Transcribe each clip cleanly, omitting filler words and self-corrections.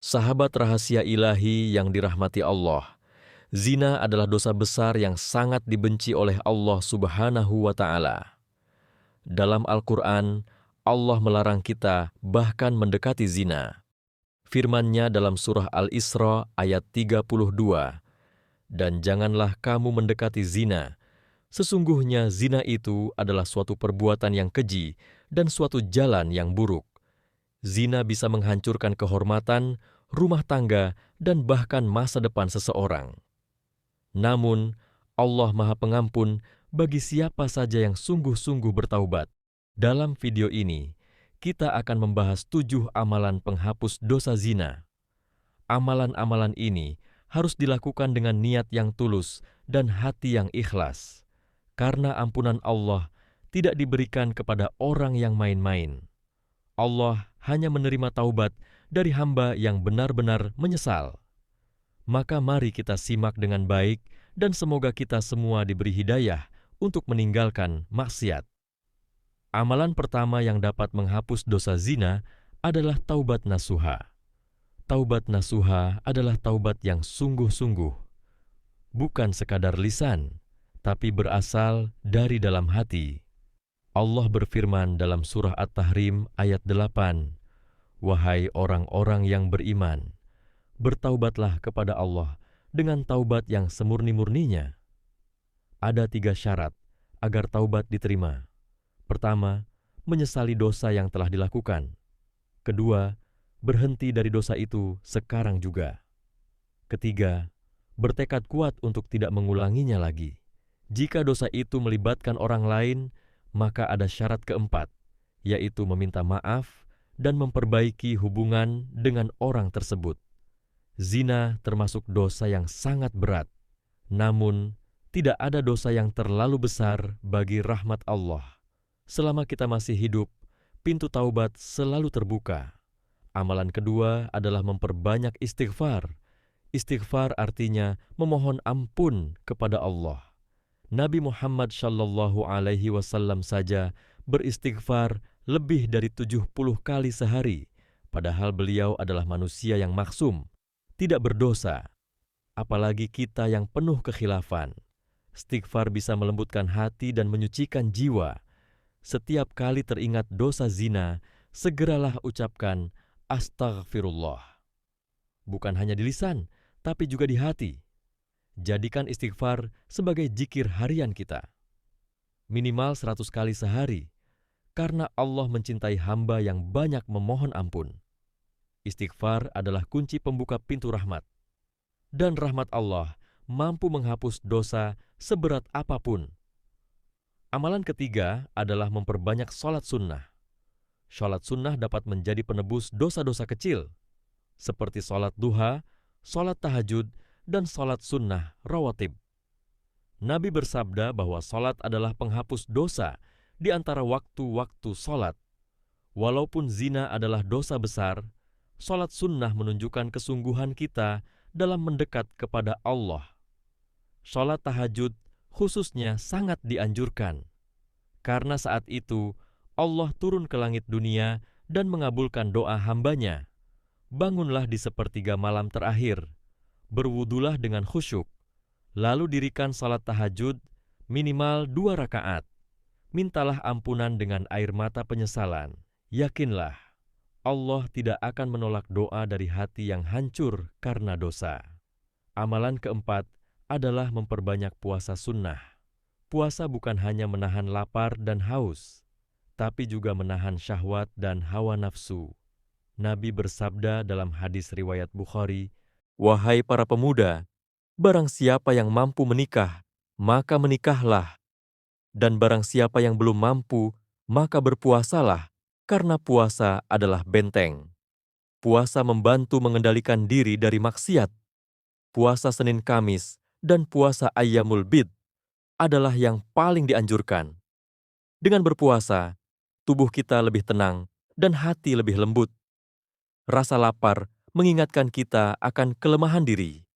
Sahabat rahasia ilahi yang dirahmati Allah, zina adalah dosa besar yang sangat dibenci oleh Allah Subhanahu wa Ta'ala. Dalam Al-Quran, Allah melarang kita bahkan mendekati zina. Firman-Nya dalam surah Al-Isra ayat 32, "Dan janganlah kamu mendekati zina. Sesungguhnya zina itu adalah suatu perbuatan yang keji dan suatu jalan yang buruk. Zina bisa menghancurkan kehormatan, rumah tangga, dan bahkan masa depan seseorang. Namun, Allah Maha Pengampun bagi siapa saja yang sungguh-sungguh bertaubat." Dalam video ini, kita akan membahas 7 amalan penghapus dosa zina. Amalan-amalan ini harus dilakukan dengan niat yang tulus dan hati yang ikhlas, karena ampunan Allah tidak diberikan kepada orang yang main-main. Allah hanya menerima taubat dari hamba yang benar-benar menyesal. Maka mari kita simak dengan baik dan semoga kita semua diberi hidayah untuk meninggalkan maksiat. Amalan pertama yang dapat menghapus dosa zina adalah taubat nasuha. Taubat nasuha adalah taubat yang sungguh-sungguh, bukan sekadar lisan, tapi berasal dari dalam hati. Allah berfirman dalam surah At-Tahrim ayat 8, "Wahai orang-orang yang beriman, bertaubatlah kepada Allah dengan taubat yang semurni-murninya." Ada 3 syarat agar taubat diterima. Pertama, menyesali dosa yang telah dilakukan. Kedua, berhenti dari dosa itu sekarang juga. Ketiga, bertekad kuat untuk tidak mengulanginya lagi. Jika dosa itu melibatkan orang lain, maka ada syarat keempat, yaitu meminta maaf dan memperbaiki hubungan dengan orang tersebut. Zina termasuk dosa yang sangat berat, namun tidak ada dosa yang terlalu besar bagi rahmat Allah. Selama kita masih hidup, pintu taubat selalu terbuka. Amalan kedua adalah memperbanyak istighfar. Istighfar artinya memohon ampun kepada Allah. Nabi Muhammad SAW saja beristighfar lebih dari 70 kali sehari, padahal beliau adalah manusia yang maksum, tidak berdosa. Apalagi kita yang penuh kekhilafan. Istighfar bisa melembutkan hati dan menyucikan jiwa. Setiap kali teringat dosa zina, segeralah ucapkan astaghfirullah. Bukan hanya di lisan, tapi juga di hati. Jadikan istighfar sebagai zikir harian kita. Minimal 100 kali sehari, karena Allah mencintai hamba yang banyak memohon ampun. Istighfar adalah kunci pembuka pintu rahmat. Dan rahmat Allah mampu menghapus dosa seberat apapun. Amalan ketiga adalah memperbanyak sholat sunnah. Sholat sunnah dapat menjadi penebus dosa-dosa kecil, seperti sholat duha, sholat tahajud, dan sholat sunnah rawatib. Nabi bersabda bahwa sholat adalah penghapus dosa di antara waktu-waktu sholat. Walaupun zina adalah dosa besar, sholat sunnah menunjukkan kesungguhan kita dalam mendekat kepada Allah. Sholat tahajud khususnya sangat dianjurkan, karena saat itu Allah turun ke langit dunia dan mengabulkan doa hambanya. Bangunlah di sepertiga malam terakhir, berwudulah dengan khusyuk, lalu dirikan salat tahajud minimal 2 rakaat. Mintalah ampunan dengan air mata penyesalan. Yakinlah, Allah tidak akan menolak doa dari hati yang hancur karena dosa. Amalan keempat adalah memperbanyak puasa sunnah. Puasa bukan hanya menahan lapar dan haus, tapi juga menahan syahwat dan hawa nafsu. Nabi bersabda dalam hadis riwayat Bukhari, "Wahai para pemuda, barang siapa yang mampu menikah, maka menikahlah. Dan barang siapa yang belum mampu, maka berpuasalah, karena puasa adalah benteng." Puasa membantu mengendalikan diri dari maksiat. Puasa Senin Kamis dan puasa Ayyamul Bid adalah yang paling dianjurkan. Dengan berpuasa, tubuh kita lebih tenang dan hati lebih lembut. Rasa lapar mengingatkan kita akan kelemahan diri,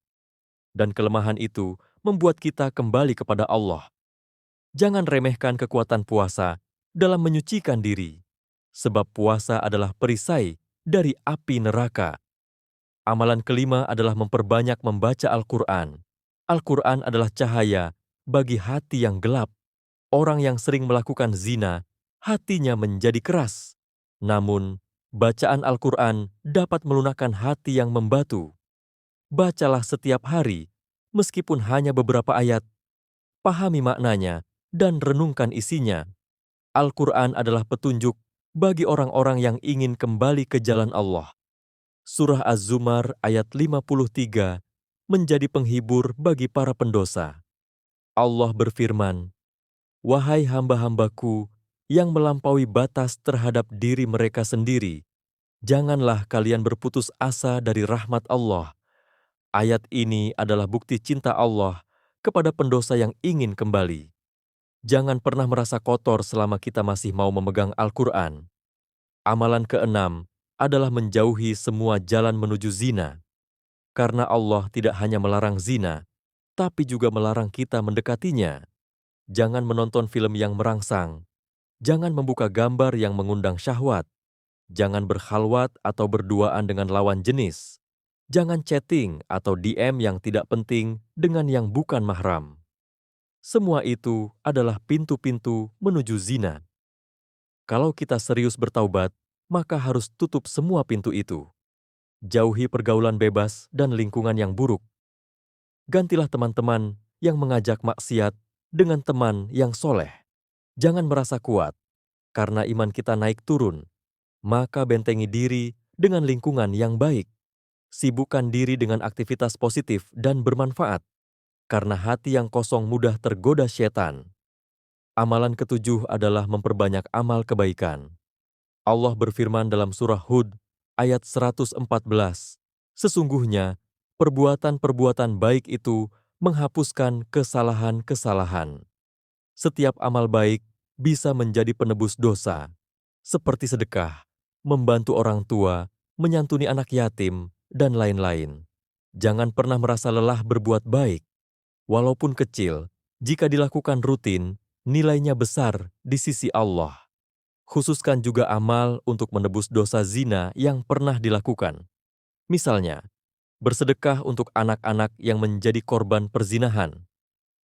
dan kelemahan itu membuat kita kembali kepada Allah. Jangan remehkan kekuatan puasa dalam menyucikan diri, sebab puasa adalah perisai dari api neraka. Amalan kelima adalah memperbanyak membaca Al-Quran. Al-Quran adalah cahaya bagi hati yang gelap. Orang yang sering melakukan zina, hatinya menjadi keras. Namun, bacaan Al-Quran dapat melunakkan hati yang membatu. Bacalah setiap hari, meskipun hanya beberapa ayat. Pahami maknanya dan renungkan isinya. Al-Quran adalah petunjuk bagi orang-orang yang ingin kembali ke jalan Allah. Surah Az-Zumar ayat 53 menjadi penghibur bagi para pendosa. Allah berfirman, "Wahai hamba-hambaku yang melampaui batas terhadap diri mereka sendiri, janganlah kalian berputus asa dari rahmat Allah." Ayat ini adalah bukti cinta Allah kepada pendosa yang ingin kembali. Jangan pernah merasa kotor selama kita masih mau memegang Al-Quran. Amalan keenam adalah menjauhi semua jalan menuju zina. Karena Allah tidak hanya melarang zina, tapi juga melarang kita mendekatinya. Jangan menonton film yang merangsang. Jangan membuka gambar yang mengundang syahwat. Jangan berkhalwat atau berduaan dengan lawan jenis. Jangan chatting atau DM yang tidak penting dengan yang bukan mahram. Semua itu adalah pintu-pintu menuju zina. Kalau kita serius bertaubat, maka harus tutup semua pintu itu. Jauhi pergaulan bebas dan lingkungan yang buruk. Gantilah teman-teman yang mengajak maksiat dengan teman yang soleh. Jangan merasa kuat, karena iman kita naik turun. Maka bentengi diri dengan lingkungan yang baik. Sibukkan diri dengan aktivitas positif dan bermanfaat, karena hati yang kosong mudah tergoda setan. Amalan ketujuh adalah memperbanyak amal kebaikan. Allah berfirman dalam surah Hud ayat 114, "Sesungguhnya perbuatan-perbuatan baik itu menghapuskan kesalahan-kesalahan." Setiap amal baik bisa menjadi penebus dosa, seperti sedekah, membantu orang tua, menyantuni anak yatim, dan lain-lain. Jangan pernah merasa lelah berbuat baik. Walaupun kecil, jika dilakukan rutin, nilainya besar di sisi Allah. Khususkan juga amal untuk menebus dosa zina yang pernah dilakukan. Misalnya, bersedekah untuk anak-anak yang menjadi korban perzinahan,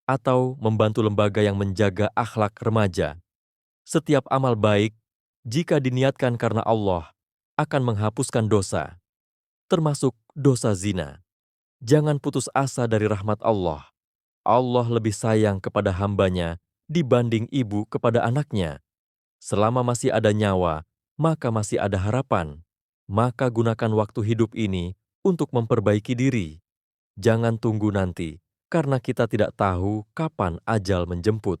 atau membantu lembaga yang menjaga akhlak remaja. Setiap amal baik, jika diniatkan karena Allah, akan menghapuskan dosa, termasuk dosa zina. Jangan putus asa dari rahmat Allah. Allah lebih sayang kepada hambanya dibanding ibu kepada anaknya. Selama masih ada nyawa, maka masih ada harapan. Maka gunakan waktu hidup ini untuk memperbaiki diri. Jangan tunggu nanti, karena kita tidak tahu kapan ajal menjemput.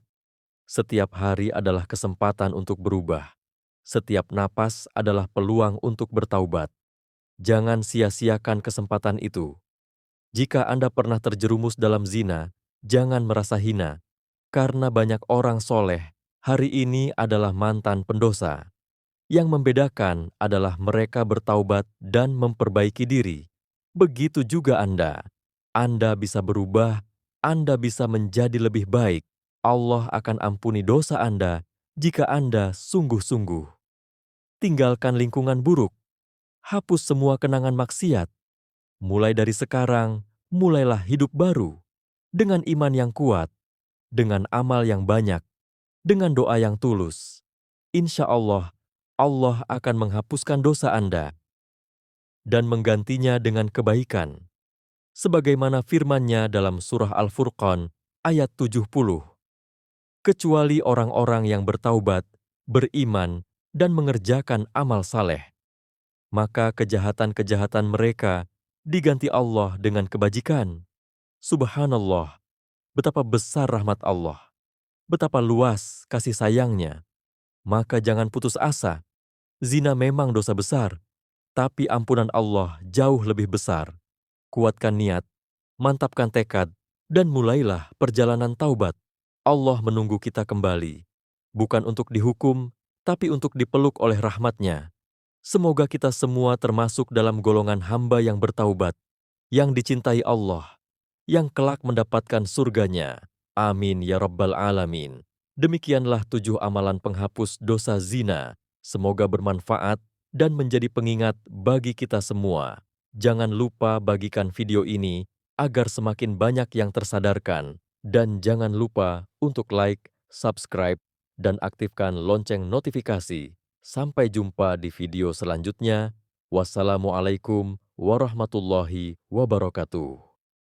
Setiap hari adalah kesempatan untuk berubah. Setiap napas adalah peluang untuk bertaubat. Jangan sia-siakan kesempatan itu. Jika Anda pernah terjerumus dalam zina, jangan merasa hina, karena banyak orang soleh hari ini adalah mantan pendosa. Yang membedakan adalah mereka bertaubat dan memperbaiki diri. Begitu juga Anda. Anda bisa berubah, Anda bisa menjadi lebih baik. Allah akan ampuni dosa Anda jika Anda sungguh-sungguh. Tinggalkan lingkungan buruk. Hapus semua kenangan maksiat. Mulai dari sekarang, mulailah hidup baru. Dengan iman yang kuat, dengan amal yang banyak, dengan doa yang tulus. Insya Allah, Allah akan menghapuskan dosa Anda dan menggantinya dengan kebaikan. Sebagaimana firman-Nya dalam surah Al-Furqan ayat 70. Kecuali orang-orang yang bertaubat, beriman, dan mengerjakan amal saleh, maka kejahatan-kejahatan mereka diganti Allah dengan kebajikan. Subhanallah, betapa besar rahmat Allah, betapa luas kasih sayang-Nya. Maka jangan putus asa. Zina memang dosa besar, tapi ampunan Allah jauh lebih besar. Kuatkan niat, mantapkan tekad, dan mulailah perjalanan taubat. Allah menunggu kita kembali, bukan untuk dihukum, tapi untuk dipeluk oleh rahmat-Nya. Semoga kita semua termasuk dalam golongan hamba yang bertaubat, yang dicintai Allah, yang kelak mendapatkan surga-Nya. Amin ya Rabbal Alamin. Demikianlah 7 amalan penghapus dosa zina. Semoga bermanfaat dan menjadi pengingat bagi kita semua. Jangan lupa bagikan video ini agar semakin banyak yang tersadarkan. Dan jangan lupa untuk like, subscribe, dan aktifkan lonceng notifikasi. Sampai jumpa di video selanjutnya. Wassalamualaikum warahmatullahi wabarakatuh.